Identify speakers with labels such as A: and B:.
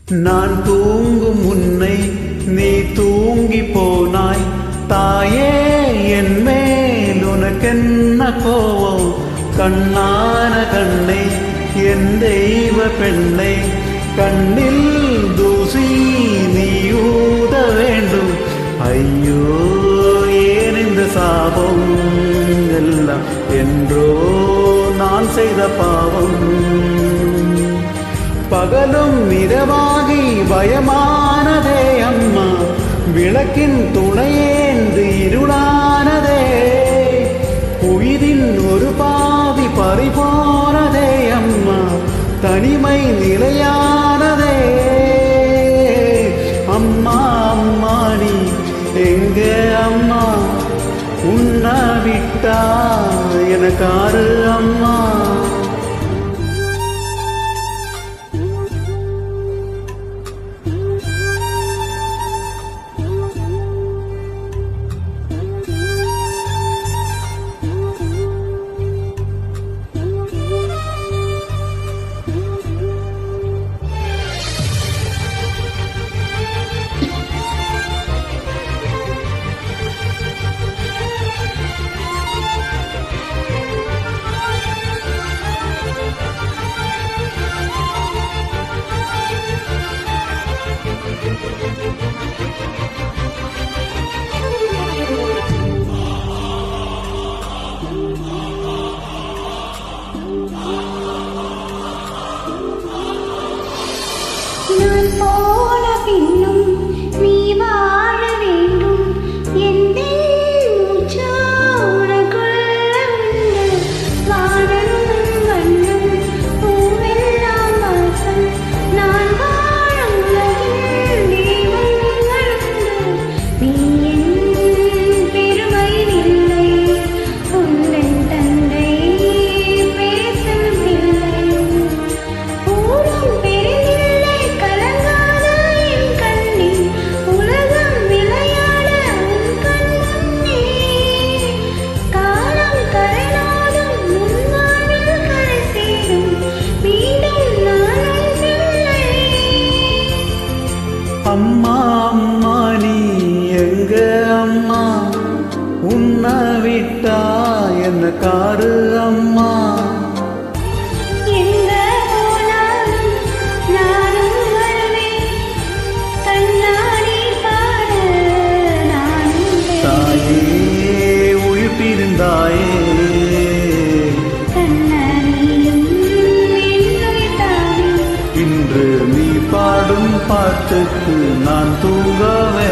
A: நான் தூங்கும் முன்னை நீ தூங்கி போனாய் தாயே, என் மேல் உனக்கென்ன கோவம்? கண்ணான கண்ணை, என் தெய்வ பெண்ணை, கண்ணில் தூசி நீ ஊத வேண்டும். ஐயோ, ஏன் இந்த சாபம் எல்லாம்? என்றோ நான் செய்த பாவம். பகலும் இரவாகி பயமானதே அம்மா, விளக்கின் துணையேந்து இருளானதே. உயிரின் ஒரு பாதி பறிபோனதே அம்மா, தனிமை நிலையானதே. அம்மா அம்மா நீ எங்க அம்மா? உன்னை விட்டா எனக்காரு அம்மா?
B: நான் போன பின்னும் நீ வாழ வேண்டும். என் மூச்சோடக்குள்ள உண்டு வானம் வண்ணம் பூவெல்லாம் வாசம். நான் வாழும் உலகில் தெய்வங்கள் உண்டு. நீ என் பெருமை இல்லை, உந்தன் தந்தை பேசும் பிள்ளை. ஊரும் பெரிதில்லை கலங்காத என் கண்ணில், உலகம் விளையாட உன் கண்முன்னே. காலம் கரைநாடும் உன் வாழ்வில் கரை சேரும், மீண்டும் நான் உன் பிள்ளை.
A: அம்மா அம்மா நீ எங்க அம்மா? உன்னை விட்டா என்ன காரு அம்மா?
B: எங்க போனாலும் நானும் வருவேன், கண்ணாடி பாட நானும்
A: தாயே, உயிர் பிரிந்தாயே,
B: கண்ணாடியும் என்னுயிர் தானே.
A: இன்று நீ பாடும் பாட்டுக்கு நான் தூங்கவே